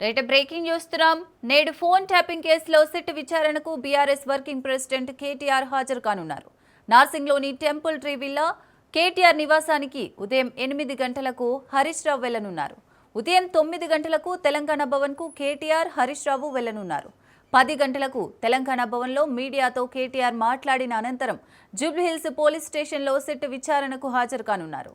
Right breaking చూస్తున్నాం. నేడు phone tapping కేసులో సిట్ విచారణకు బీఆర్ఎస్ వర్కింగ్ ప్రెసిడెంట్ కేటీఆర్ హాజరు కానున్నారు. నార్సింగ్లోని టెంపుల్ ట్రీ విల్లా కేటీఆర్ నివాసానికి ఉదయం 8 గంటలకు హరీష్ రావు వెళ్లనున్నారు. ఉదయం 9 గంటలకు తెలంగాణ భవన్కు కేటీఆర్ హరీష్ రావు వెళ్లనున్నారు. 10 గంటలకు తెలంగాణ భవన్లో మీడియాతో కేటీఆర్ మాట్లాడిన అనంతరం జూబ్లీహిల్స్ పోలీస్ స్టేషన్లో సిట్ విచారణకు హాజరు కానున్నారు.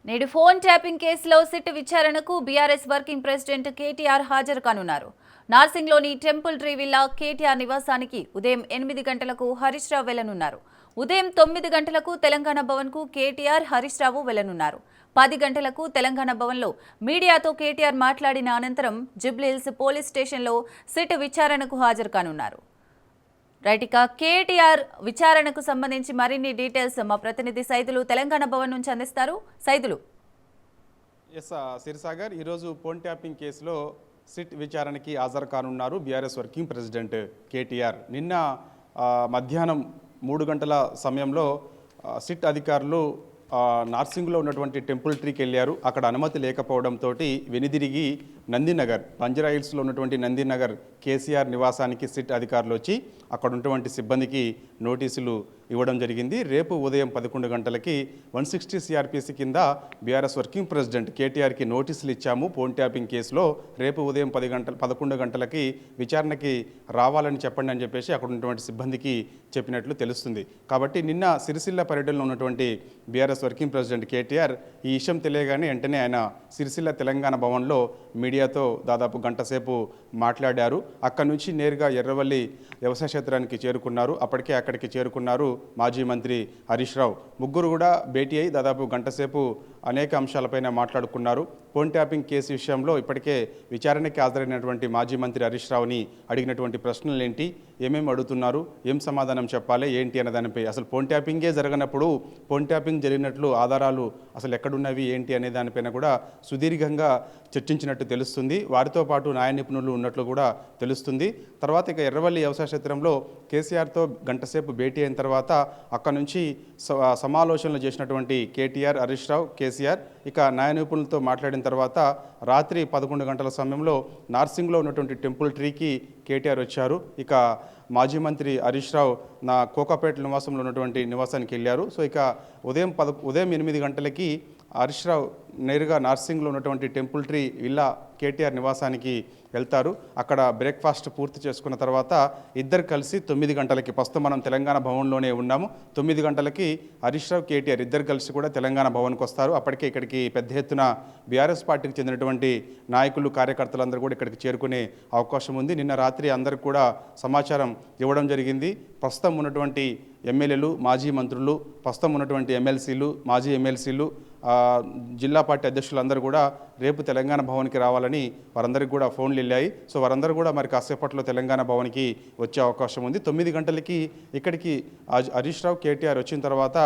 నేడు ఫోన్ ట్యాపింగ్ కేసులో సిట్ విచారణకు బీఆర్ఎస్ వర్కింగ్ ప్రెసిడెంట్ కేటీఆర్ హాజరు కానున్నారు. నార్సింగ్లోని టెంపుల్ ట్రీ విల్లా కేటీఆర్ నివాసానికి ఉదయం 8 గంటలకు హరీష్ రావు వెళ్లనున్నారు. ఉదయం 9 గంటలకు తెలంగాణ భవన్కు కేటీఆర్ హరీష్ రావు వెళ్లనున్నారు. 10 గంటలకు తెలంగాణ భవన్లో మీడియాతో కేటీఆర్ మాట్లాడిన అనంతరం జూబ్లీహిల్స్ పోలీస్ స్టేషన్లో సిట్ విచారణకు హాజరు కానున్నారు. రైట్, ఇక కేటీఆర్ విచారణకు సంబంధించి మరిన్ని డీటెయిల్స్ మా ప్రతినిధి సైదులు తెలంగాణ భవన్ నుంచి అందిస్తారు. సైదులు. సిరిసాగర్, ఈరోజు ఫోన్ ట్యాపింగ్ కేసులో సిట్ విచారణకి హాజరు కానున్నారు బీఆర్ఎస్ వర్కింగ్ ప్రెసిడెంట్ కేటీఆర్. నిన్న మధ్యాహ్నం 3 గంటల సమయంలో సిట్ అధికారులు నార్సింగ్లో ఉన్నటువంటి టెంపుల్ ట్రీకి వెళ్ళారు. అక్కడ అనుమతి లేకపోవడంతో వెనుదిరిగి నందినగర్, బంజారాహిల్స్లో ఉన్నటువంటి నందినగర్ కేసీఆర్ నివాసానికి సిట్ అధికారులు వచ్చి అక్కడ ఉన్నటువంటి సిబ్బందికి నోటీసులు ఇవ్వడం జరిగింది. రేపు ఉదయం 11 గంటలకి 160 సిఆర్పిసి కింద బీఆర్ఎస్ వర్కింగ్ ప్రెసిడెంట్ కేటీఆర్కి నోటీసులు ఇచ్చాము ఫోన్ ట్యాపింగ్ కేసులో. రేపు ఉదయం 11 గంటలకి విచారణకి రావాలని చెప్పండి అని చెప్పేసి అక్కడ ఉన్నటువంటి సిబ్బందికి చెప్పినట్లు తెలుస్తుంది. కాబట్టి నిన్న సిరిసిల్ల పర్యటనలో ఉన్నటువంటి బీఆర్ఎస్ వర్కింగ్ ప్రెసిడెంట్ కేటీఆర్ ఈ విషయం తెలియగానే వెంటనే ఆయన సిరిసిల్ల తెలంగాణ భవన్లో మీడియాతో దాదాపు గంట సేపు మాట్లాడారు. అక్కడి నుంచి నేరుగా ఎర్రవల్లి వ్యవసాయ క్షేత్రానికి చేరుకున్నారు. అప్పటికే అక్కడికి చేరుకున్నారు మాజీ మంత్రి హరీష్ రావు. ముగ్గురు కూడా భేటీ అయి దాదాపు గంట సేపు అనేక అంశాలపైన మాట్లాడుకున్నారు. ఫోన్ ట్యాపింగ్ కేసు విషయంలో ఇప్పటికే విచారణకి హాజరైనటువంటి మాజీ మంత్రి హరీష్ రావుని అడిగినటువంటి ప్రశ్నలు ఏంటి, ఏమేమి అడుగుతున్నారు, ఏం సమాధానం చెప్పాలి ఏంటి అన్న దానిపై, అసలు ఫోన్ ట్యాపింగే జరగనప్పుడు ఫోన్ ట్యాపింగ్ జరిగినట్లు ఆధారాలు అసలు ఎక్కడున్నవి ఏంటి అనే దానిపైన కూడా సుదీర్ఘంగా చర్చించినట్టు తెలుస్తుంది. వారితో పాటు న్యాయ నిపుణులు ఉన్నట్లు కూడా తెలుస్తుంది. తర్వాత ఇక ఎర్రవల్లి వ్యవసాయ క్షేత్రంలో కేసీఆర్తో గంట సేపు భేటీ అయిన తర్వాత అక్కడ నుంచి సమాలోచనలు చేసినటువంటి కేటీఆర్, హరీష్ రావు, కేసీఆర్ ఇక న్యాయ నిపుణులతో మాట్లాడిన తర్వాత రాత్రి 11 గంటల సమయంలో నార్సింగ్లో ఉన్నటువంటి టెంపుల్ ట్రీకి కేటీఆర్ వచ్చారు. ఇక మాజీ మంత్రి హరీష్ రావు కోకాపేట నివాసంలో ఉన్నటువంటి నివాసానికి వెళ్ళారు. సో ఇక ఉదయం 8 గంటలకి హరీష్ రావు నేరుగా నార్సింగ్లో ఉన్నటువంటి టెంపుల్ ట్రీ విల్లా కేటీఆర్ నివాసానికి వెళ్తారు. అక్కడ బ్రేక్ఫాస్ట్ పూర్తి చేసుకున్న తర్వాత ఇద్దరు కలిసి 9 గంటలకి, ప్రస్తుతం మనం తెలంగాణ భవన్లోనే ఉన్నాము, 9 గంటలకి హరీష్ రావు, కేటీఆర్ ఇద్దరు కలిసి కూడా తెలంగాణ భవన్కి వస్తారు. అప్పటికే ఇక్కడికి పెద్ద ఎత్తున బీఆర్ఎస్ పార్టీకి చెందినటువంటి నాయకులు, కార్యకర్తలందరూ కూడా ఇక్కడికి చేరుకునే అవకాశం ఉంది. నిన్న రాత్రి అందరికి కూడా సమాచారం ఇవ్వడం జరిగింది. ప్రస్తుతం ఉన్నటువంటి ఎమ్మెల్యేలు, మాజీ మంత్రులు, ప్రస్తుతం ఉన్నటువంటి ఎమ్మెల్సీలు, మాజీ ఎమ్మెల్సీలు, జిల్లా పార్టీ అధ్యక్షులందరూ కూడా రేపు తెలంగాణ భవన్కి రావాలని వారందరికీ కూడా ఫోన్లు వెళ్ళాయి. సో వారందరూ కూడా మరి కాసేపట్లో తెలంగాణ భవన్కి వచ్చే అవకాశం ఉంది. 9 గంటలకి ఇక్కడికి హరీష్ రావు, కేటీఆర్ వచ్చిన తర్వాత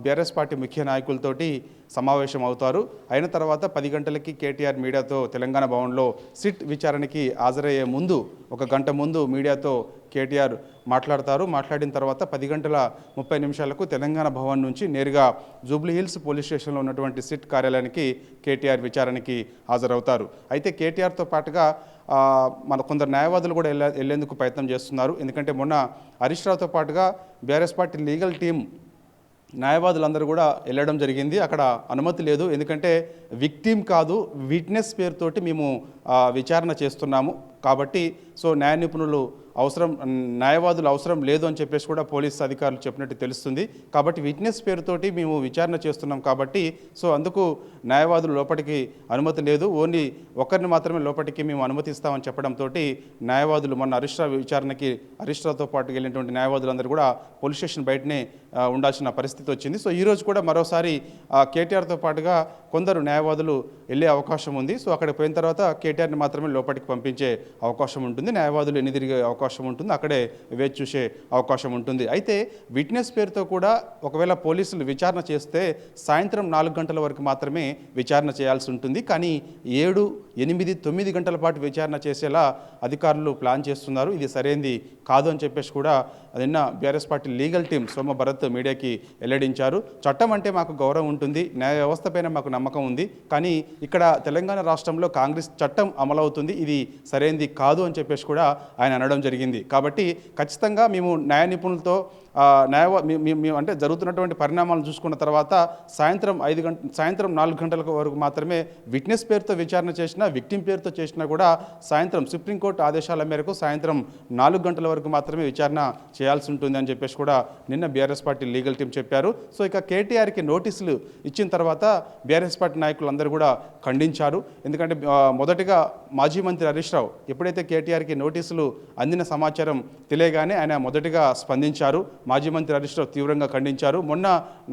బీఆర్ఎస్ పార్టీ ముఖ్య నాయకులతోటి సమావేశం అవుతారు. అయిన తర్వాత 10 గంటలకి కేటీఆర్ మీడియాతో తెలంగాణ భవన్లో సిట్ విచారణకి హాజరయ్యే ముందు, ఒక గంట ముందు మీడియాతో కేటీఆర్ మాట్లాడతారు. మాట్లాడిన తర్వాత 10:30 తెలంగాణ భవన్ నుంచి నేరుగా జూబ్లీహిల్స్ పోలీస్ స్టేషన్లో ఉన్నటువంటి సిట్ కార్యాలయానికి కేటీఆర్ విచారణకి హాజరవుతారు. అయితే కేటీఆర్తో పాటుగా మన కొందరు న్యాయవాదులు కూడా వెళ్ళేందుకు ప్రయత్నం చేస్తున్నారు. ఎందుకంటే మొన్న హరీష్ రావుతో పాటుగా బీఆర్ఎస్ పార్టీ లీగల్ టీం న్యాయవాదులందరూ కూడా వెళ్ళడం జరిగింది. అక్కడ అనుమతి లేదు, ఎందుకంటే విక్టిమ్ కాదు, విట్నెస్ పేరుతోటి మేము విచారణ చేస్తున్నాము కాబట్టి సో న్యాయ నిపుణులు న్యాయవాదులు అవసరం లేదు అని చెప్పేసి కూడా పోలీస్ అధికారులు చెప్పినట్టు తెలుస్తుంది. కాబట్టి విట్నెస్ పేరుతోటి మేము విచారణ చేస్తున్నాం కాబట్టి సో అందుకు న్యాయవాదులు లోపలికి అనుమతి లేదు, ఓన్లీ ఒకరిని మాత్రమే లోపలికి మేము అనుమతిస్తామని చెప్పడంతో న్యాయవాదులు మొన్న హరీష్ రావు విచారణకి హరీష్ రావుతో పాటు వెళ్ళినటువంటి న్యాయవాదులందరూ కూడా పోలీస్ స్టేషన్ బయటనే ఉండాల్సిన పరిస్థితి వచ్చింది. సో ఈరోజు కూడా మరోసారి కేటీఆర్తో పాటుగా కొందరు న్యాయవాదులు వెళ్ళే అవకాశం ఉంది. సో అక్కడ పోయిన తర్వాత కేటీఆర్ని మాత్రమే లోపలికి పంపించే అవకాశం ఉంటుంది, న్యాయవాదులు ఎన్ని తిరిగే అవకాశం ఉంటుంది, అక్కడే వేచి చూసే అవకాశం ఉంటుంది. అయితే విట్నెస్ పేరుతో కూడా ఒకవేళ పోలీసులు విచారణ చేస్తే సాయంత్రం 4 గంటల వరకు మాత్రమే విచారణ చేయాల్సి ఉంటుంది. కానీ 7, 8, 9 గంటల పాటు విచారణ చేసేలా అధికారులు ప్లాన్ చేస్తున్నారు. ఇది సరైనది కాదు అని చెప్పేసి కూడా నిన్న బీఆర్ఎస్ పార్టీ లీగల్ టీం సోమ భరత్ మీడియాకి వెల్లడించారు. చట్టం అంటే మాకు గౌరవం ఉంటుంది, న్యాయ వ్యవస్థ పైన మాకు నమ్మకం ఉంది, కానీ ఇక్కడ తెలంగాణ రాష్ట్రంలో కాంగ్రెస్ చట్టం అమలవుతుంది, ఇది సరైనది కాదు అని చెప్పేసి కూడా ఆయన అనడం జరిగింది. కాబట్టి ఖచ్చితంగా మేము న్యాయ నిపుణులతో అంటే జరుగుతున్నటువంటి పరిణామాలను చూసుకున్న తర్వాత సాయంత్రం 4 గంటల వరకు మాత్రమే విట్నెస్ పేరుతో విచారణ చేసినా, విక్టిమ్ పేరుతో చేసినా కూడా సాయంత్రం సుప్రీంకోర్టు ఆదేశాల మేరకు సాయంత్రం 4 గంటల వరకు మాత్రమే విచారణ చేయాల్సి ఉంటుంది అని చెప్పేసి కూడా నిన్న బీఆర్ఎస్ పార్టీ లీగల్ టీం చెప్పారు. సో ఇక కేటీఆర్కి నోటీసులు ఇచ్చిన తర్వాత బీఆర్ఎస్ పార్టీ నాయకులందరూ కూడా ఖండించారు. ఎందుకంటే మొదటిగా మాజీ మంత్రి హరీష్ రావు ఎప్పుడైతే కేటీఆర్కి నోటీసులు అందిన సమాచారం తెలియగానే ఆయన మొదటిగా స్పందించారు. మాజీ మంత్రి హరీష్ రావు తీవ్రంగా ఖండించారు. మొన్న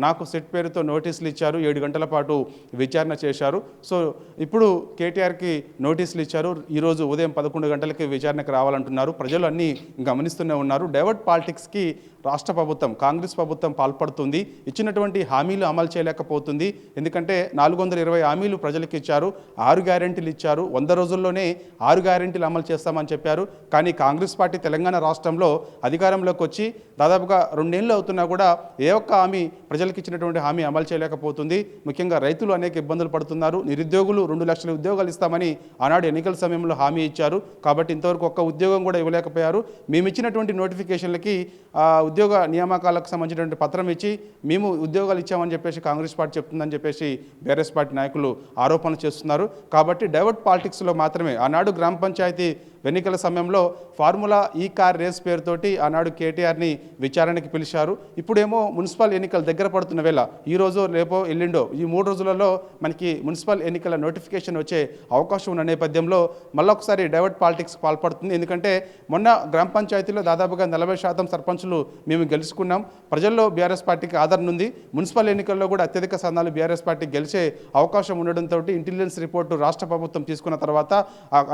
నాకు సెట్ పేరుతో నోటీసులు ఇచ్చారు, 7 గంటల పాటు విచారణ చేశారు. సో ఇప్పుడు కేటీఆర్కి నోటీసులు ఇచ్చారు, ఈరోజు ఉదయం 11 గంటలకి విచారణకు రావాలంటున్నారు. ప్రజలు అన్నీ గమనిస్తూనే ఉన్నారు. డైవర్ట్ పాలిటిక్స్కి రాష్ట్ర ప్రభుత్వం, కాంగ్రెస్ ప్రభుత్వం పాల్పడుతుంది. ఇచ్చినటువంటి హామీలు అమలు చేయలేకపోతుంది. ఎందుకంటే 420 హామీలు ప్రజలకు ఇచ్చారు, 6 గ్యారెంటీలు ఇచ్చారు, 100 రోజుల్లోనే 6 గ్యారెంటీలు అమలు చేస్తామని చెప్పారు. కానీ కాంగ్రెస్ పార్టీ తెలంగాణ రాష్ట్రంలో అధికారంలోకి వచ్చి దాదాపుగా 2 ఏళ్ళు అవుతున్నా కూడా ఏ ఒక్క హామీ ప్రజలకు ఇచ్చినటువంటి హామీ అమలు చేయలేకపోతుంది. ముఖ్యంగా రైతులు అనేక ఇబ్బందులు పడుతున్నారు. నిరుద్యోగులు 2 లక్షల ఉద్యోగాలు ఇస్తామని ఆనాడు ఎన్నికల సమయంలో హామీ ఇచ్చారు. కాబట్టి ఇంతవరకు ఒక్క ఉద్యోగం కూడా ఇవ్వలేకపోయారు. మేము ఇచ్చినటువంటి నోటిఫికేషన్లకి ఉద్యోగ నియామకాలకు సంబంధించినటువంటి పత్రం ఇచ్చి మేము ఉద్యోగాలు ఇచ్చామని చెప్పేసి కాంగ్రెస్ పార్టీ చెప్తుందని చెప్పేసి బీఆర్ఎస్ పార్టీ నాయకులు ఆరోపణలు చేస్తున్నారు. కాబట్టి డైవర్ట్ పాలిటిక్స్లో మాత్రమే ఆనాడు గ్రామ పంచాయతీ ఎన్నికల సమయంలో ఫార్ములా ఈ కార్ రేస్ పేరుతోటి ఆనాడు కేటీఆర్ని విచారణకి పిలిచారు. ఇప్పుడేమో మున్సిపల్ ఎన్నికలు దగ్గర పడుతున్న వేళ ఈరోజు రేపో ఎల్లుండో ఈ 3 రోజులలో మనకి మున్సిపల్ ఎన్నికల నోటిఫికేషన్ వచ్చే అవకాశం ఉన్న నేపథ్యంలో మళ్ళొకసారి డైవర్ట్ పాలిటిక్స్ పాల్పడుతుంది. ఎందుకంటే మొన్న గ్రామ పంచాయతీలో దాదాపుగా 40% సర్పంచులు మేము గెలుచుకున్నాం. ప్రజల్లో బీఆర్ఎస్ పార్టీకి ఆదరణ ఉంది. మున్సిపల్ ఎన్నికల్లో కూడా అత్యధిక స్థానాలు బీఆర్ఎస్ పార్టీ గెలిచే అవకాశం ఉండడంతో ఇంటెలిజెన్స్ రిపోర్టు రాష్ట్ర ప్రభుత్వం తీసుకున్న తర్వాత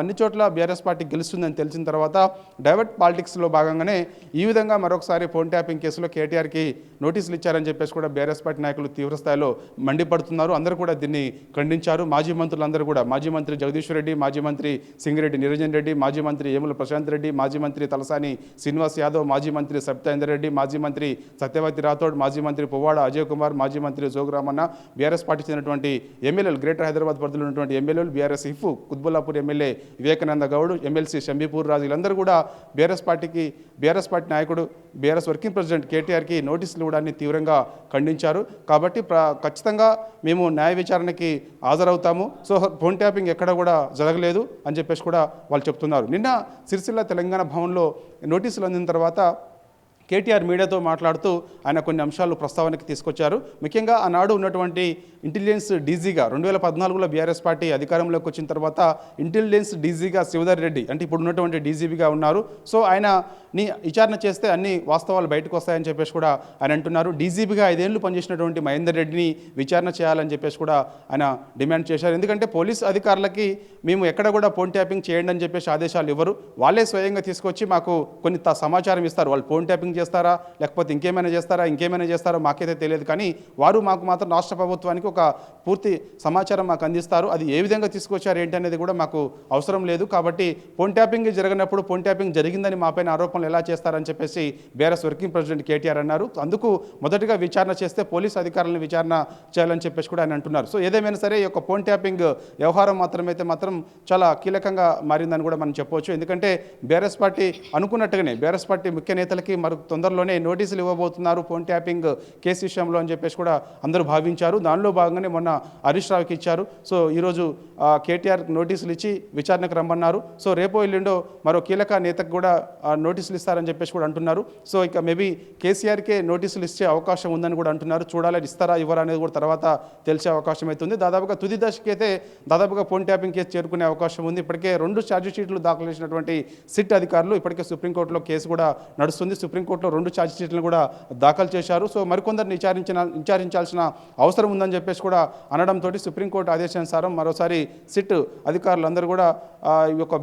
అన్ని చోట్ల బీఆర్ఎస్ పార్టీ గెలుస్తుందని తెలిసిన తర్వాత డైవర్ట్ పాలిటిక్స్లో భాగంగానే ఈ విధంగా మరొకసారి ఫోన్ ట్యాపింగ్ కేసులో కేటీఆర్కి నోటీసులు ఇచ్చారని చెప్పేసి కూడా బీఆర్ఎస్ పార్టీ నాయకులు తీవ్రస్థాయిలో మండిపడుతున్నారు. అందరూ కూడా దీన్ని ఖండించారు. మాజీ మంత్రులందరూ కూడా, మాజీ మంత్రి జగదీశ్వర్ రెడ్డి, మాజీ మంత్రి సింగిరెడ్డి నిరంజన్ రెడ్డి, మాజీ మంత్రి ఏముల ప్రశాంత్ రెడ్డి, మాజీ మంత్రి తలసాని శ్రీనివాస్ యాదవ్, మాజీ మంత్రి సబితాయిందర్ రెడ్డి, మాజీ మంత్రి సత్యవతి రాథోడ్, మాజీ మంత్రి పువ్వాడ అజయ్ కుమార్, మాజీ మంత్రి జోగురామన్న, బీఆర్ఎస్ పార్టీ చెందినటువంటి ఎమ్మెల్యేలు, గ్రేటర్ హైదరాబాద్ పరిధిలో ఉన్నటువంటి ఎమ్మెల్యేలు, బీఆర్ఎస్ ఇఫ్ కుత్బుల్లాపూర్ ఎమ్మెల్యే వివేకానంద గౌడ్, ఎమ్మెల్సీ షంబీపూర్ రాజు, వీళ్ళందరూ కూడా బీఆర్ఎస్ పార్టీ నాయకుడు, బీఆర్ఎస్ వర్కింగ్ ప్రెసిడెంట్ కేటీఆర్కి నోటీసులు ఇవ్వడాన్ని తీవ్రంగా ఖండించారు. కాబట్టి ఖచ్చితంగా మేము న్యాయ విచారణకి హాజరవుతాము. సో ఫోన్ ట్యాపింగ్ ఎక్కడ కూడా జరగలేదు అని చెప్పేసి కూడా వాళ్ళు చెప్తున్నారు. నిన్న సిరిసిల్ల తెలంగాణ భవన్లో నోటీసులు అందిన తర్వాత కేటీఆర్ మీడియాతో మాట్లాడుతూ ఆయన కొన్ని అంశాలు ప్రస్తావనకి తీసుకొచ్చారు. ముఖ్యంగా ఆనాడు ఉన్నటువంటి ఇంటెలిజెన్స్ డీజీగా 2014లో బీఆర్ఎస్ పార్టీ అధికారంలోకి వచ్చిన తర్వాత ఇంటెలిజెన్స్ డీజీగా శివధర్ రెడ్డి అంటే ఇప్పుడు ఉన్నటువంటి డీజీపీగా ఉన్నారు. సో ఆయనని విచారణ చేస్తే అన్ని వాస్తవాలు బయటకు వస్తాయని చెప్పేసి కూడా ఆయన అంటున్నారు. డీజీపీగా 5 ఏళ్ళు పనిచేసినటువంటి మహేందర్ రెడ్డిని విచారణ చేయాలని చెప్పేసి కూడా ఆయన డిమాండ్ చేశారు. ఎందుకంటే పోలీస్ అధికారులకి మేము ఎక్కడ కూడా ఫోన్ ట్యాపింగ్ చేయండి అని చెప్పేసి ఆదేశాలు ఇవ్వరు. వాళ్ళే స్వయంగా తీసుకొచ్చి మాకు కొన్ని సమాచారం ఇస్తారు. వాళ్ళు ఫోన్ ట్యాపింగ్ చేస్తారా లేకపోతే ఇంకేమైనా చేస్తారో మాకైతే తెలియదు. కానీ వారు మాకు మాత్రం రాష్ట్ర ప్రభుత్వానికి ఒక పూర్తి సమాచారం మాకు అందిస్తారు. అది ఏ విధంగా తీసుకొచ్చారు ఏంటి అనేది కూడా మాకు అవసరం లేదు. కాబట్టి ఫోన్ ట్యాపింగ్ జరిగినప్పుడు ఫోన్ ట్యాపింగ్ జరిగిందని మాపైన ఆరోపణలు ఎలా చేస్తారని చెప్పేసి బీఆర్ఎస్ వర్కింగ్ ప్రెసిడెంట్ కేటీఆర్ అన్నారు. అందుకు మొదటిగా విచారణ చేస్తే పోలీసు అధికారులను విచారణ చేయాలని చెప్పేసి కూడా ఆయన అంటున్నారు. సో ఏదేమైనా సరే ఈ యొక్క ఫోన్ ట్యాపింగ్ వ్యవహారం మాత్రం చాలా కీలకంగా మారిందని కూడా మనం చెప్పవచ్చు. ఎందుకంటే బీఆర్ఎస్ పార్టీ అనుకున్నట్టుగానే బీఆర్ఎస్ పార్టీ ముఖ్య నేతలకి తొందరలోనే నోటీసులు ఇవ్వబోతున్నారు ఫోన్ ట్యాపింగ్ కేసు విషయంలో అని చెప్పేసి కూడా అందరూ భావించారు. దానిలో భాగంగానే మొన్న హరీష్ రావుకి ఇచ్చారు. సో ఈరోజు కేటీఆర్ నోటీసులు ఇచ్చి విచారణకు రమ్మన్నారు. సో రేపో ఎల్లుండో మరో కీలక నేతకు కూడా నోటీసులు ఇస్తారని చెప్పేసి కూడా అంటున్నారు. సో ఇక మేబీ కేసీఆర్కే నోటీసులు ఇచ్చే అవకాశం ఉందని కూడా అంటున్నారు. చూడాలి ఇస్తారా ఇవ్వరా అనేది కూడా తర్వాత తెలిసే అవకాశం అవుతుంది. దాదాపుగా తుది దశకి అయితే దాదాపుగా ఫోన్ ట్యాపింగ్ కేసు చేరుకునే అవకాశం ఉంది. ఇప్పటికే 2 ఛార్జ్ షీట్లు దాఖలు చేసినటువంటి సిట్ అధికారులు ఇప్పటికే సుప్రీంకోర్టులో కేసు కూడా నడుస్తుంది. సుప్రీంకోర్టులో 2 ఛార్జ్ షీట్లను కూడా దాఖలు చేశారు. సో మరికొందరిని విచారించాల్సిన అవసరం ఉందని చెప్పేసి కూడా అనడంతో సుప్రీంకోర్టు ఆదేశానుసారం మరోసారి సిట్ అధికారులందరూ కూడా ఈ యొక్క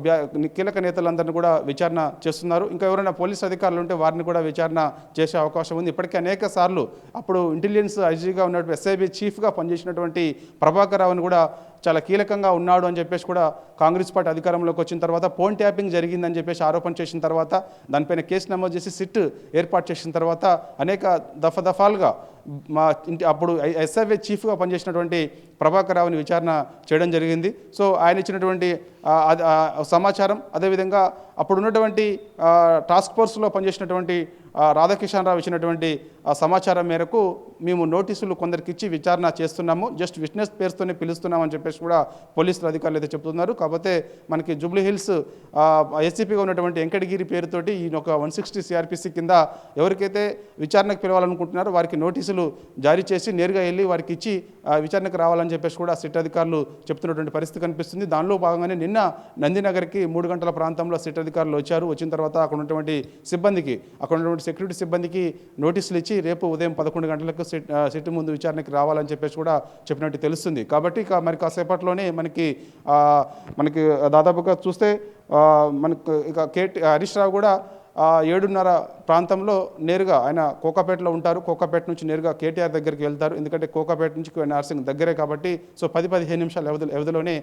కీలక నేతలందరినీ కూడా విచారణ చేస్తున్నారు. ఇంకా ఎవరైనా పోలీస్ అధికారులు ఉంటే వారిని కూడా విచారణ చేసే అవకాశం ఉంది. ఇప్పటికే అనేక సార్లు అప్పుడు ఇంటెలిజెన్స్ ఐజీగా ఉన్నటువంటి ఎస్ఐబి చీఫ్గా పనిచేసినటువంటి ప్రభాకర్ రావుని కూడా చాలా కీలకంగా ఉన్నాడు అని చెప్పేసి కూడా కాంగ్రెస్ పార్టీ అధికారంలోకి వచ్చిన తర్వాత ఫోన్ ట్యాపింగ్ జరిగిందని చెప్పేసి ఆరోపణ చేసిన తర్వాత దానిపైన కేసు నమోదు చేసి సిట్ ఏర్పాటు చేసిన తర్వాత అనేక దఫాలుగా మా ఇంటి అప్పుడు ఎస్ఐవి చీఫ్గా పనిచేసినటువంటి ప్రభాకర్ రావుని విచారణ చేయడం జరిగింది. సో ఆయన ఇచ్చినటువంటి సమాచారం అదేవిధంగా అప్పుడు ఉన్నటువంటి టాస్క్ ఫోర్స్లో పనిచేసినటువంటి రాధాకిషన్ రావు ఇచ్చినటువంటి సమాచారం మేరకు మేము నోటీసులు కొందరికి ఇచ్చి విచారణ చేస్తున్నాము, జస్ట్ విట్నెస్ పేరుతోనే పిలుస్తున్నామని చెప్పేసి కూడా పోలీసుల అధికారులు అయితే చెప్తున్నారు. కాకపోతే మనకి జూబ్లీ హిల్స్ ఎస్సీపీగా ఉన్నటువంటి వెంకటగిరి పేరుతోటి ఈ ఒక 160 సిఆర్పిసి కింద ఎవరికైతే విచారణకు పిలవాలనుకుంటున్నారో వారికి నోటీసులు జారీ చేసి నేరుగా వెళ్ళి వారికి ఇచ్చి విచారణకు రావాలని చెప్పేసి కూడా సిట్ అధికారులు చెప్తున్నటువంటి పరిస్థితి కనిపిస్తుంది. దానిలో భాగంగానే నిన్న నందినగర్కి 3 గంటల ప్రాంతంలో సిట్ అధికారులు వచ్చారు. వచ్చిన తర్వాత అక్కడ ఉన్నటువంటి సిబ్బందికి అక్కడ ఉన్నటువంటి సెక్యూరిటీ సిబ్బందికి నోటీసులు ఇచ్చి రేపు ఉదయం 11 గంటలకు సిట్ ముందు విచారణకి రావాలని చెప్పేసి కూడా చెప్పినట్టు తెలుస్తుంది. కాబట్టి ఇక మరి కాసేపట్లోనే మనకి దాదాపుగా చూస్తే మనకు ఇక హరీష్ రావు కూడా 7:30 ప్రాంతంలో నేరుగా ఆయన కోకాపేటలో ఉంటారు. కోకాపేట నుంచి నేరుగా కేటీఆర్ దగ్గరికి వెళ్తారు. ఎందుకంటే కోకాపేట నుంచి నార్సింగ్ దగ్గరే కాబట్టి సో 10-15 నిమిషాల వ్యవధిలోనే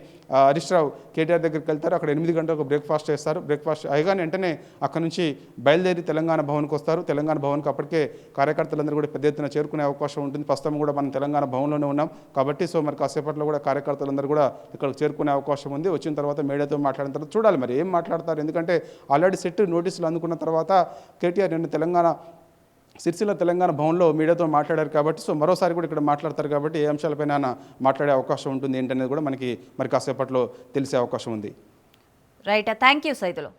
హరీష్ రావు కేటీఆర్ దగ్గరికి వెళ్తారు. అక్కడ 8 గంటలకు బ్రేక్ఫాస్ట్ చేస్తారు. బ్రేక్ఫాస్ట్ అయ్యగానే వెంటనే అక్కడ నుంచి బయలుదేరి తెలంగాణ భవన్కి వస్తారు. తెలంగాణ భవన్కి అప్పటికే కార్యకర్తలందరూ కూడా పెద్ద ఎత్తున చేరుకునే అవకాశం ఉంటుంది. ప్రస్తుతం కూడా మనం తెలంగాణ భవన్లోనే ఉన్నాం కాబట్టి సో మరి కాసేపట్లో కూడా కార్యకర్తలందరూ కూడా ఇక్కడికి చేరుకునే అవకాశం ఉంది. వచ్చిన తర్వాత మీడియాతో మాట్లాడిన తర్వాత చూడాలి మరి ఏం మాట్లాడతారు. ఎందుకంటే ఆల్రెడీ సెట్ నోటీసులు అందుకున్న తర్వాత కేటీఆర్ నిన్న సిరిసిల్ల తెలంగాణ భవన్లో మీడియాతో మాట్లాడారు కాబట్టి సో మరోసారి కూడా ఇక్కడ మాట్లాడతారు కాబట్టి ఏ అంశాలపైన మాట్లాడే అవకాశం ఉంటుంది ఏంటనేది కూడా మనకి మరి కాసేపట్లో తెలిసే అవకాశం ఉంది. Right, thank you Saidulu.